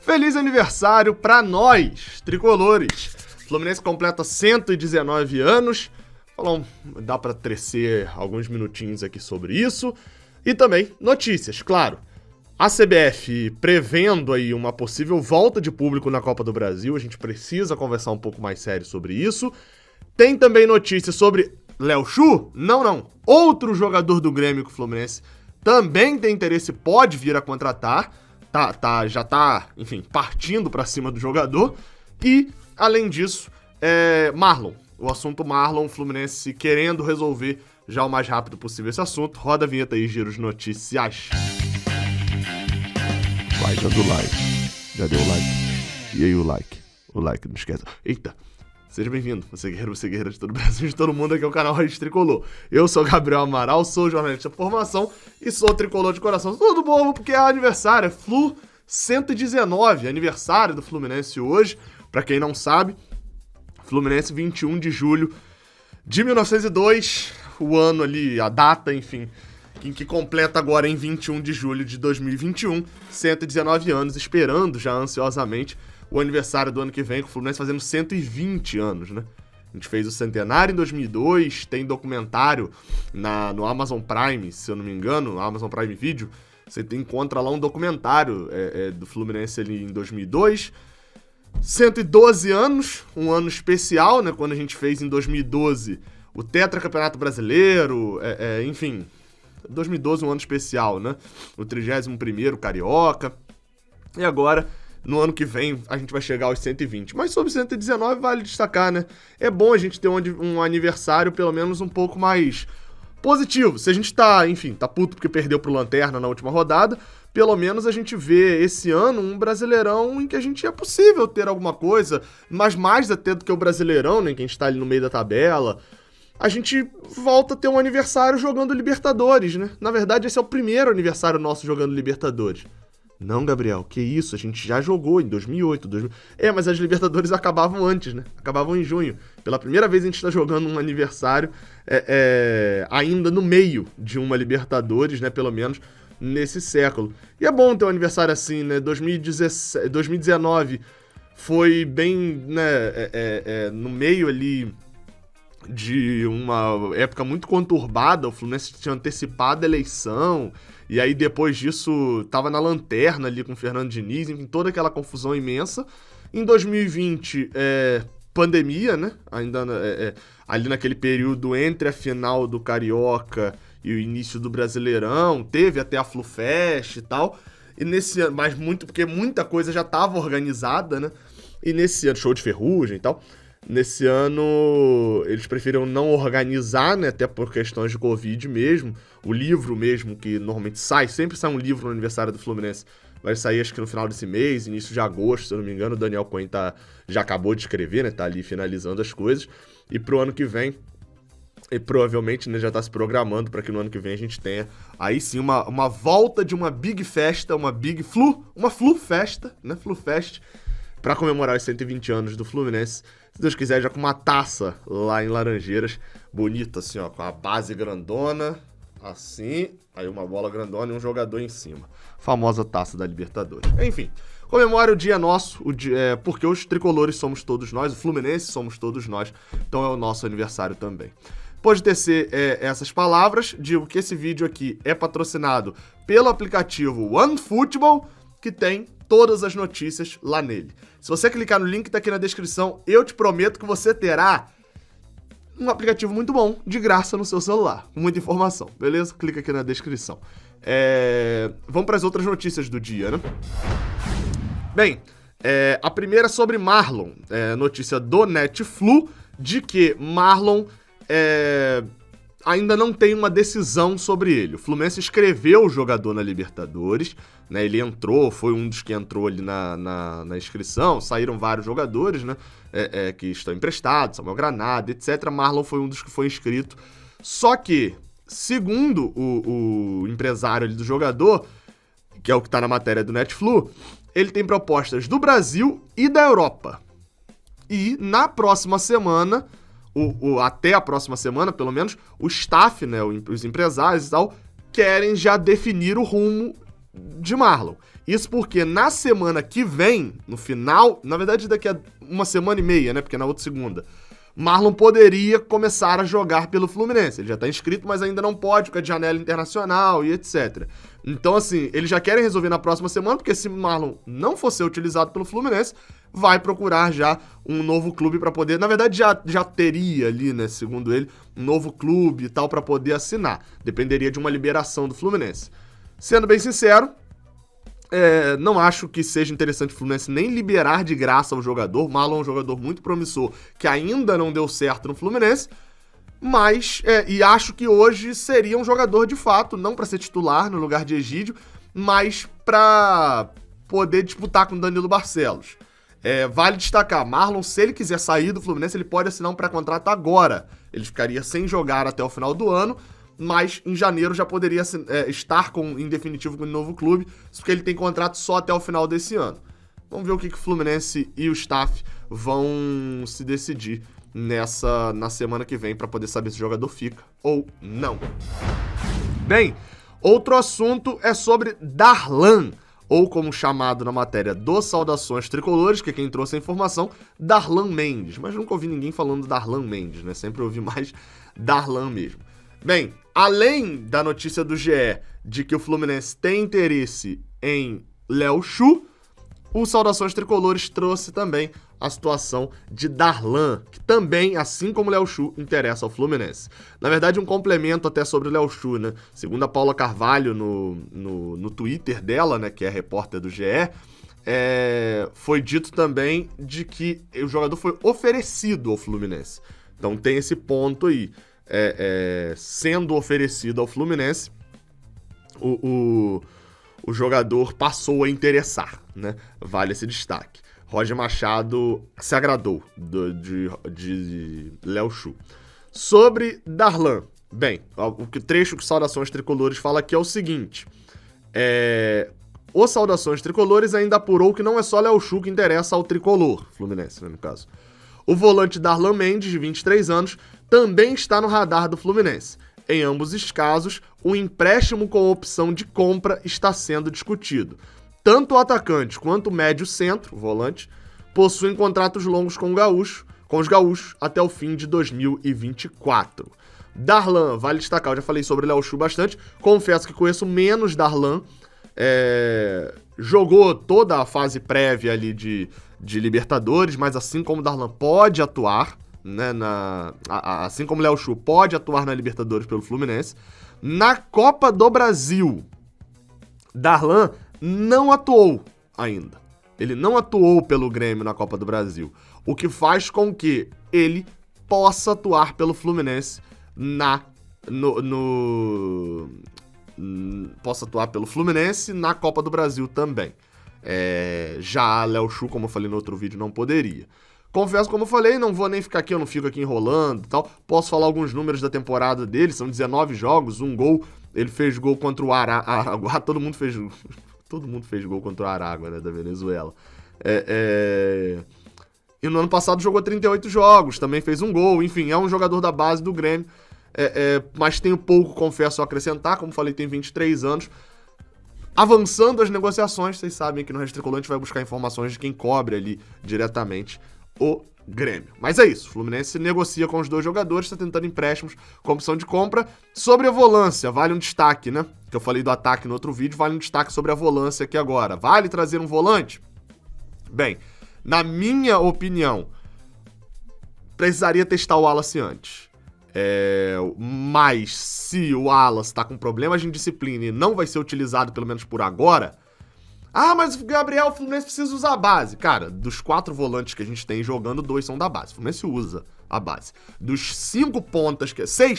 Feliz aniversário pra nós, tricolores. Fluminense completa 119 anos. Dá pra tecer alguns minutinhos aqui sobre isso. E também notícias, claro. A CBF prevendo aí uma possível volta de público na Copa do Brasil. A gente precisa conversar um pouco mais sério sobre isso. Tem também notícias sobre Léo Xu? Não. Outro jogador do Grêmio que o Fluminense também tem interesse, pode vir a contratar. Já tá, enfim, partindo pra cima do jogador. E, além disso, Marlon. O assunto Marlon, o Fluminense querendo resolver já o mais rápido possível esse assunto. Roda a vinheta aí, giro de notícias. Vai, já deu like. Já deu like. E aí o like? O like, não esquece. Eita. Seja bem-vindo, você guerreira de todo o Brasil, de todo mundo, aqui é o canal Raiz Tricolor. Eu sou o Gabriel Amaral, sou jornalista de formação e sou tricolor de coração. Tudo bom, porque é aniversário, é Flu 119, aniversário do Fluminense hoje. Pra quem não sabe, Fluminense 21 de julho de 1902, o ano ali, a data, enfim, que completa agora em 21 de julho de 2021, 119 anos, esperando já ansiosamente o aniversário do ano que vem, com o Fluminense fazendo 120 anos, né? A gente fez o centenário em 2002, tem documentário no Amazon Prime, se eu não me engano, Amazon Prime Video, você encontra lá um documentário do Fluminense ali em 2002, 112 anos, um ano especial, né? Quando a gente fez em 2012 o Tetracampeonato Brasileiro, enfim, 2012 um ano especial, né? O 31º Carioca, e agora no ano que vem a gente vai chegar aos 120. Mas sobre 119 vale destacar, né? É bom a gente ter um aniversário pelo menos um pouco mais positivo. Se a gente tá puto porque perdeu pro Lanterna na última rodada, pelo menos a gente vê esse ano um Brasileirão em que a gente é possível ter alguma coisa, mas mais até do que o Brasileirão, né? Que a gente tá ali no meio da tabela. A gente volta a ter um aniversário jogando Libertadores, né? Na verdade, esse é o primeiro aniversário nosso jogando Libertadores. Não, Gabriel, que isso? A gente já jogou em 2008, mas as Libertadores acabavam antes, né? Acabavam em junho. Pela primeira vez a gente tá jogando um aniversário ainda no meio de uma Libertadores, né? Pelo menos nesse século. E é bom ter um aniversário assim, né? 2019 foi bem, né? No meio ali de uma época muito conturbada, o Fluminense tinha antecipado a eleição, e aí depois disso tava na lanterna ali com o Fernando Diniz, enfim, toda aquela confusão imensa. Em 2020, pandemia, né? Ainda ali naquele período entre a final do Carioca e o início do Brasileirão, teve até a FluFest e tal, e nesse ano, mas porque muita coisa já tava organizada, né? E nesse ano, show de Ferrugem e tal. Nesse ano, eles preferiram não organizar, né, até por questões de Covid mesmo. O livro mesmo, que normalmente sempre sai um livro no aniversário do Fluminense, vai sair acho que no final desse mês, início de agosto, se eu não me engano. O Daniel Cohen já acabou de escrever, né, tá ali finalizando as coisas. E pro ano que vem, e provavelmente, né, já tá se programando para que no ano que vem a gente tenha aí sim uma volta de uma big festa, uma Flu festa, né, Flu Fest, para comemorar os 120 anos do Fluminense. Se Deus quiser, já com uma taça lá em Laranjeiras, bonita assim, ó, com a base grandona, assim, aí uma bola grandona e um jogador em cima. Famosa taça da Libertadores. Enfim, comemora o dia nosso, porque os tricolores somos todos nós, o Fluminense somos todos nós, então é o nosso aniversário também. Depois de tecer essas palavras, digo que esse vídeo aqui é patrocinado pelo aplicativo OneFootball, que tem todas as notícias lá nele. Se você clicar no link que tá aqui na descrição, eu te prometo que você terá um aplicativo muito bom, de graça no seu celular, com muita informação, beleza? Clica aqui na descrição. Vamos para as outras notícias do dia, né? Bem, a primeira é sobre Marlon, notícia do Netflu, de que Marlon ainda não tem uma decisão sobre ele. O Fluminense escreveu o jogador na Libertadores, né? Ele entrou, foi um dos que entrou ali na inscrição, saíram vários jogadores, né? Que estão emprestados, Samuel Granada, etc. Marlon foi um dos que foi inscrito. Só que, segundo o empresário ali do jogador, que é o que está na matéria do Netflu, ele tem propostas do Brasil e da Europa. E na próxima semana, até a próxima semana, pelo menos, o staff, né, os empresários e tal, querem já definir o rumo de Marlon. Isso porque na semana que vem, no final, na verdade daqui a uma semana e meia, né? Porque é na outra segunda, Marlon poderia começar a jogar pelo Fluminense. Ele já tá inscrito, mas ainda não pode, porque é de janela internacional e etc. Então, assim, eles já querem resolver na próxima semana, porque se Marlon não for ser utilizado pelo Fluminense, vai procurar já um novo clube para poder... Na verdade, já teria ali, né, segundo ele, um novo clube e tal para poder assinar. Dependeria de uma liberação do Fluminense. Sendo bem sincero, não acho que seja interessante o Fluminense nem liberar de graça o jogador. Marlon é um jogador muito promissor que ainda não deu certo no Fluminense, mas e acho que hoje seria um jogador de fato, não para ser titular no lugar de Egídio, mas para poder disputar com Danilo Barcelos. Vale destacar, Marlon, se ele quiser sair do Fluminense, ele pode assinar um pré-contrato agora. Ele ficaria sem jogar até o final do ano, mas em janeiro já poderia estar em definitivo com o novo clube, porque ele tem contrato só até o final desse ano. Vamos ver o que o Fluminense e o staff vão se decidir na semana que vem para poder saber se o jogador fica ou não. Bem, outro assunto é sobre Darlan, ou como chamado na matéria do Saudações Tricolores, que é quem trouxe a informação, Darlan Mendes. Mas nunca ouvi ninguém falando Darlan Mendes, né? Sempre ouvi mais Darlan mesmo. Bem, além da notícia do GE de que o Fluminense tem interesse em Léo Chu, o Saudações Tricolores trouxe também a situação de Darlan, que também, assim como Léo Chu, interessa ao Fluminense. Na verdade, um complemento até sobre o Léo Chu, né? Segundo a Paula Carvalho no Twitter dela, né, que é repórter do GE, foi dito também de que o jogador foi oferecido ao Fluminense. Então tem esse ponto aí. Sendo oferecido ao Fluminense, o jogador passou a interessar, né? Vale esse destaque. Roger Machado se agradou de Léo Chu. Sobre Darlan, bem, o trecho que o Saudações Tricolores fala aqui é o seguinte: o Saudações Tricolores ainda apurou que não é só Léo Chu que interessa ao Tricolor, Fluminense, né, no caso. O volante Darlan Mendes, de 23 anos, também está no radar do Fluminense. Em ambos os casos, o empréstimo com opção de compra está sendo discutido. Tanto o atacante quanto o médio-centro, o volante, possuem contratos longos com os gaúchos até o fim de 2024. Darlan, vale destacar, eu já falei sobre o Léo Chu bastante, confesso que conheço menos Darlan, jogou toda a fase prévia ali de Libertadores, mas assim como Darlan pode atuar, né, assim como Léo Chu pode atuar na Libertadores pelo Fluminense, na Copa do Brasil, Darlan não atuou ainda. Ele não atuou pelo Grêmio na Copa do Brasil, o que faz com que ele possa atuar pelo Fluminense possa atuar pelo Fluminense na Copa do Brasil também. Já Léo Chu, como eu falei no outro vídeo, não poderia. Confesso, como eu falei, não vou nem ficar aqui, eu não fico aqui enrolando e tal. Posso falar alguns números da temporada dele, são 19 jogos, 1 gol. Ele fez gol contra o Aragua, todo mundo fez gol contra o Aragua, né, da Venezuela. E no ano passado jogou 38 jogos, também fez 1 gol, enfim, é um jogador da base do Grêmio. Mas tenho pouco, confesso, a acrescentar, como falei, tem 23 anos. Avançando as negociações, vocês sabem que no Rede Tricolor a gente vai buscar informações de quem cobre ali diretamente o Grêmio. Mas é isso, o Fluminense negocia com os dois jogadores, está tentando empréstimos com opção de compra. Sobre a volância, vale um destaque, né? Que eu falei do ataque no outro vídeo, vale um destaque sobre a volância aqui agora. Vale trazer um volante? Bem, na minha opinião, precisaria testar o Wallace antes. Mas se o Wallace tá com problemas de indisciplina e não vai ser utilizado, pelo menos por agora... mas o Gabriel, o Fluminense precisa usar a base. Cara, dos 4 volantes que a gente tem jogando, 2 são da base. O Fluminense usa a base. Dos 6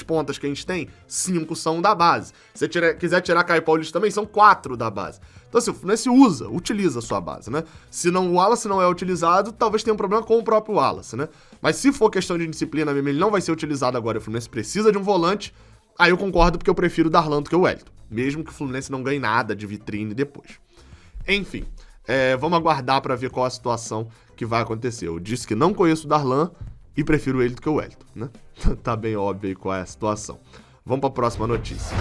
pontas que a gente tem, 5 são da base. Se você quiser tirar Caio Paulista também, são 4 da base. Então assim, o Fluminense utiliza a sua base, né? Se não, o Wallace não é utilizado, talvez tenha um problema com o próprio Wallace, né? Mas se for questão de disciplina mesmo, ele não vai ser utilizado agora, o Fluminense precisa de um volante, aí eu concordo porque eu prefiro o Darlan do que o Wellington. Mesmo que o Fluminense não ganhe nada de vitrine depois. Enfim, vamos aguardar para ver qual a situação que vai acontecer. Eu disse que não conheço o Darlan e prefiro ele do que o Wellington, né? Tá bem óbvio aí qual é a situação. Vamos para a próxima notícia.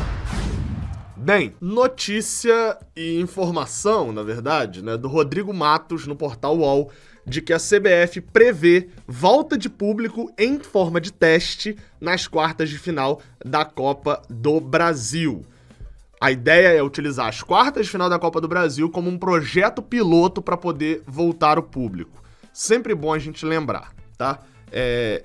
Bem, notícia e informação, na verdade, né, do Rodrigo Matos no portal UOL, de que a CBF prevê volta de público em forma de teste nas quartas de final da Copa do Brasil. A ideia é utilizar as quartas de final da Copa do Brasil como um projeto piloto para poder voltar o público. Sempre bom a gente lembrar, tá?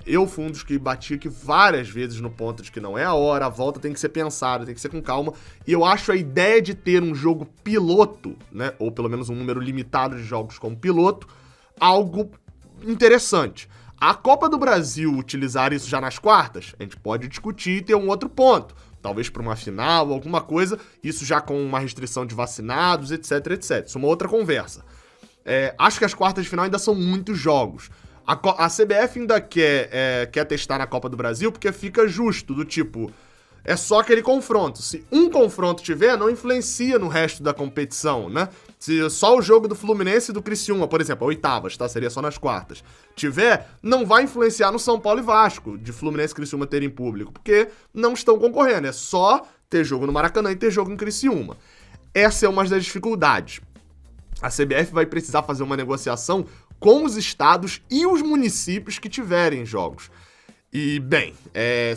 Eu fui um dos que bati aqui várias vezes no ponto de que não é a hora, a volta tem que ser pensada, tem que ser com calma, e eu acho a ideia de ter um jogo piloto, né, ou pelo menos um número limitado de jogos como piloto, algo interessante. A Copa do Brasil utilizar isso já nas quartas, a gente pode discutir e ter um outro ponto, talvez para uma final, alguma coisa, isso já com uma restrição de vacinados, etc, etc. Isso é uma outra conversa. Acho que as quartas de final ainda são muitos jogos. A CBF ainda quer testar na Copa do Brasil porque fica justo, do tipo, é só aquele confronto. Se um confronto tiver, não influencia no resto da competição, né? Se só o jogo do Fluminense e do Criciúma, por exemplo, oitavas, tá? Seria só nas quartas. Tiver, não vai influenciar no São Paulo e Vasco, de Fluminense e Criciúma terem público, porque não estão concorrendo. É só ter jogo no Maracanã e ter jogo no Criciúma. Essa é uma das dificuldades. A CBF vai precisar fazer uma negociação com os estados e os municípios que tiverem jogos. E, bem,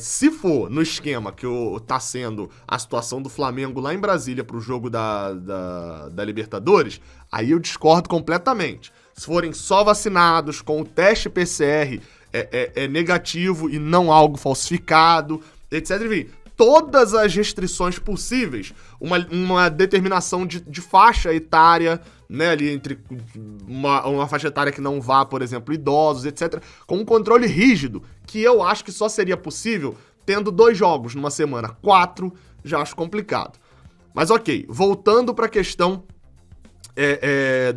se for no esquema que tá sendo a situação do Flamengo lá em Brasília pro jogo da Libertadores, aí eu discordo completamente. Se forem só vacinados, com o teste PCR negativo e não algo falsificado, etc. Enfim, todas as restrições possíveis, uma determinação de faixa etária, né, ali entre uma faixa etária que não vá, por exemplo, idosos, etc., com um controle rígido, que eu acho que só seria possível tendo 2 jogos numa semana. 4, já acho complicado. Mas ok, voltando para a questão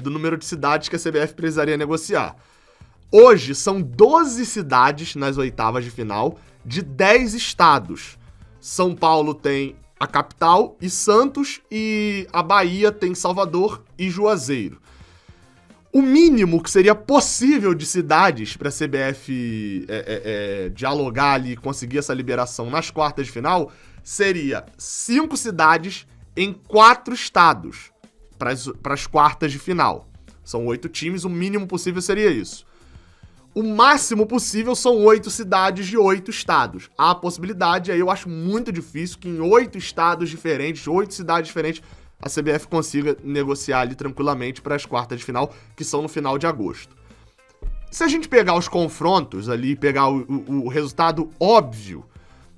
do número de cidades que a CBF precisaria negociar. Hoje são 12 cidades nas oitavas de final de 10 estados. São Paulo tem a capital e Santos, e a Bahia tem Salvador e Juazeiro. O mínimo que seria possível de cidades para a CBF dialogar ali e conseguir essa liberação nas quartas de final seria 5 cidades em 4 estados para as quartas de final. São 8 times, o mínimo possível seria isso. O máximo possível são 8 cidades de 8 estados. Há a possibilidade, aí eu acho muito difícil que em 8 estados diferentes, 8 cidades diferentes, a CBF consiga negociar ali tranquilamente para as quartas de final, que são no final de agosto. Se a gente pegar os confrontos ali, pegar o resultado óbvio,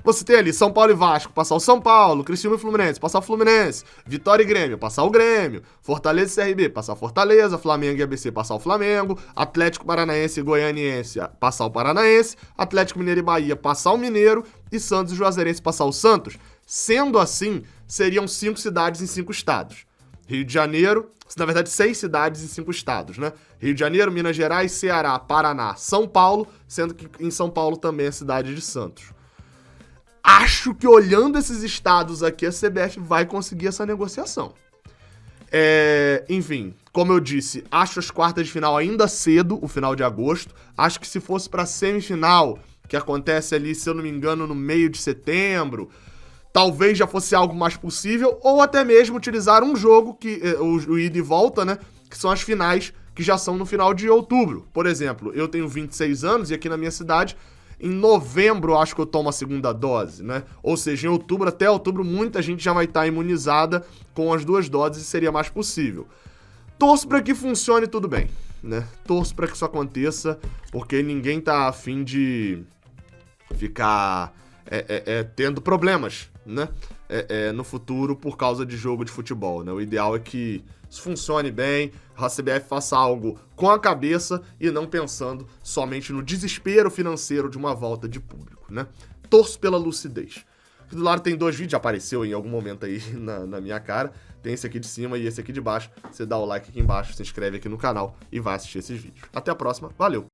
você tem ali São Paulo e Vasco, passar o São Paulo, Criciúma e Fluminense, passar o Fluminense, Vitória e Grêmio, passar o Grêmio, Fortaleza e CRB, passar o Fortaleza, Flamengo e ABC, passar o Flamengo, Atlético Paranaense e Goianiense, passar o Paranaense, Atlético Mineiro e Bahia, passar o Mineiro, e Santos e Juazeirense, passar o Santos. Sendo assim, seriam 5 cidades em 5 estados. Rio de Janeiro, na verdade 6 cidades em 5 estados, né? Rio de Janeiro, Minas Gerais, Ceará, Paraná, São Paulo, sendo que em São Paulo também é a cidade de Santos. Acho que olhando esses estados aqui, a CBF vai conseguir essa negociação. Enfim, como eu disse, acho as quartas de final ainda cedo, o final de agosto. Acho que se fosse para semifinal, que acontece ali, se eu não me engano, no meio de setembro, talvez já fosse algo mais possível, ou até mesmo utilizar um jogo, que o ida e volta, né? Que são as finais, que já são no final de outubro. Por exemplo, eu tenho 26 anos e aqui na minha cidade, em novembro, acho que eu tomo a segunda dose, né? Ou seja, em outubro, até outubro, muita gente já vai estar imunizada com as 2 doses e seria mais possível. Torço para que funcione tudo bem, né? Torço para que isso aconteça, porque ninguém tá afim de ficar tendo problemas, né? No futuro por causa de jogo de futebol, né? O ideal é que isso funcione bem, a CBF faça algo com a cabeça e não pensando somente no desespero financeiro de uma volta de público, né? Torço pela lucidez. Aqui do lado tem 2 vídeos, já apareceu em algum momento aí na minha cara. Tem esse aqui de cima e esse aqui de baixo. Você dá o like aqui embaixo, se inscreve aqui no canal e vai assistir esses vídeos. Até a próxima, valeu!